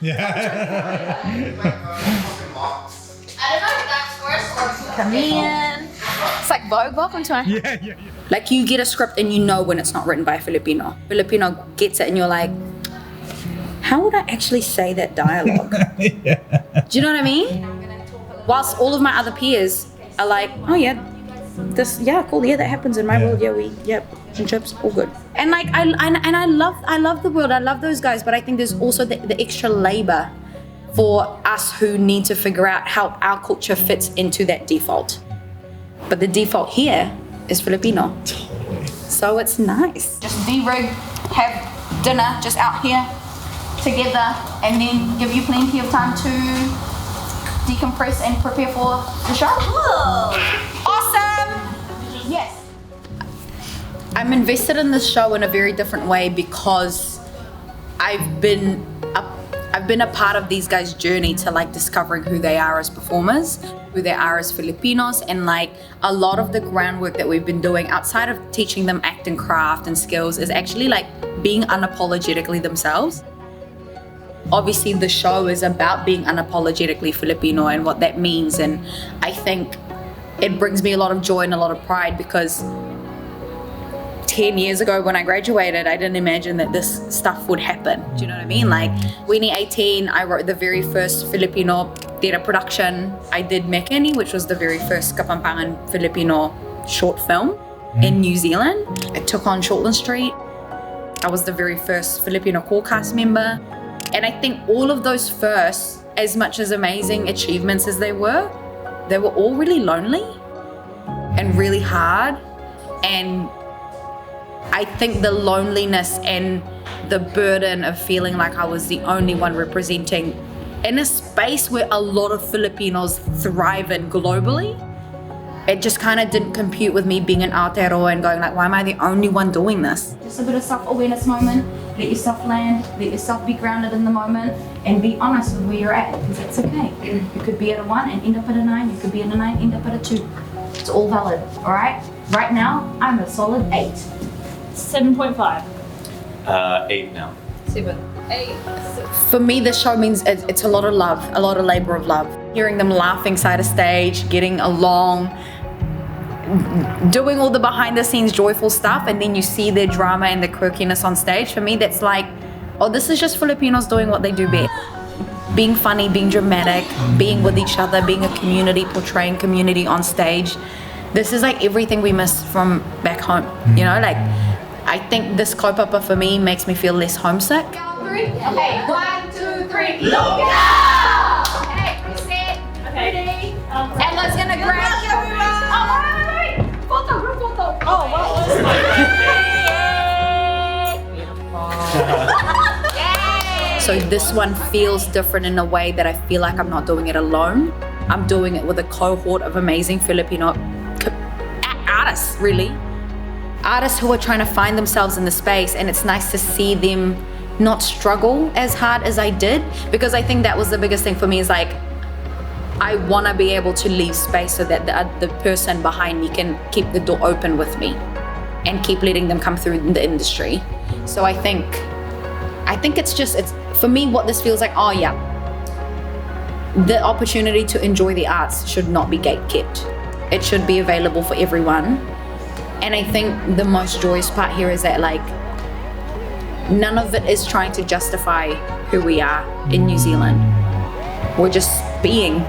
Yeah. I don't know if that's worse or Come in. It's like Vogue, welcome to it. Yeah. Like you get a script and you know when it's not written by a Filipino. Filipino gets it and you're like, how would I actually say that dialogue? Yeah. Do you know what I mean? Whilst all of my other peers are like, oh yeah, this, yeah, cool, yeah, that happens in my world, fish and chips, all good. And like, I love the world, I love those guys, but I think there's also the extra labor for us who need to figure out how our culture fits into that default. But the default here is Filipino. Totally. So it's nice. Just de-rig, have dinner just out here together, and then give you plenty of time to decompress and prepare for the show. Whoa. Awesome! Yes. I'm invested in this show in a very different way because I've been a part of these guys' journey to like discovering who they are as performers, who they are as Filipinos, and like a lot of the groundwork that we've been doing outside of teaching them acting craft and skills is actually like being unapologetically themselves. Obviously the show is about being unapologetically Filipino and what that means, and I think it brings me a lot of joy and a lot of pride because 10 years ago when I graduated, I didn't imagine that this stuff would happen. Do you know what I mean? Like, 2018, I wrote the very first Filipino theatre production. I did Mekeni, which was the very first Kapampangan Filipino short film in New Zealand. I took on Shortland Street. I was the very first Filipino core cast member. And I think all of those firsts, as much as amazing achievements as they were all really lonely and really hard. And I think the loneliness and the burden of feeling like I was the only one representing in a space where a lot of Filipinos thrive in globally, it just kind of didn't compute with me being in Aotearoa and going like, why am I the only one doing this? Just a bit of self-awareness moment, let yourself land, let yourself be grounded in the moment and be honest with where you're at, because it's okay. You could be at a 1 and end up at a 9, you could be at a 9, end up at a 2. It's all valid, all right? Right now, I'm a solid 8. 7.5. 8 now. 7, 8. For me, this show means it's a lot of love, a lot of labor of love. Hearing them laughing side of stage, getting along, doing all the behind the scenes joyful stuff, and then you see their drama and the quirkiness on stage. For me, that's like, oh, this is just Filipinos doing what they do best. Being funny, being dramatic, being with each other, being a community, portraying community on stage. This is like everything we miss from back home, you know, like, I think this kaupapa for me makes me feel less homesick. 3. Okay, 1, 2, 3. Look out! Okay, reset. Ready? Ella's gonna grab. Oh, wait. Photo, group photo. Oh, what was my So this one feels different in a way that I feel like I'm not doing it alone. I'm doing it with a cohort of amazing Filipino artists, really. Artists who are trying to find themselves in the space, and it's nice to see them not struggle as hard as I did, because I think that was the biggest thing for me is like, I want to be able to leave space so that the person behind me can keep the door open with me and keep letting them come through in the industry. So I think it's for me what this feels like, oh yeah, the opportunity to enjoy the arts should not be gatekept. It should be available for everyone. And I think the most joyous part here is that like none of it is trying to justify who we are in New Zealand. We're just being.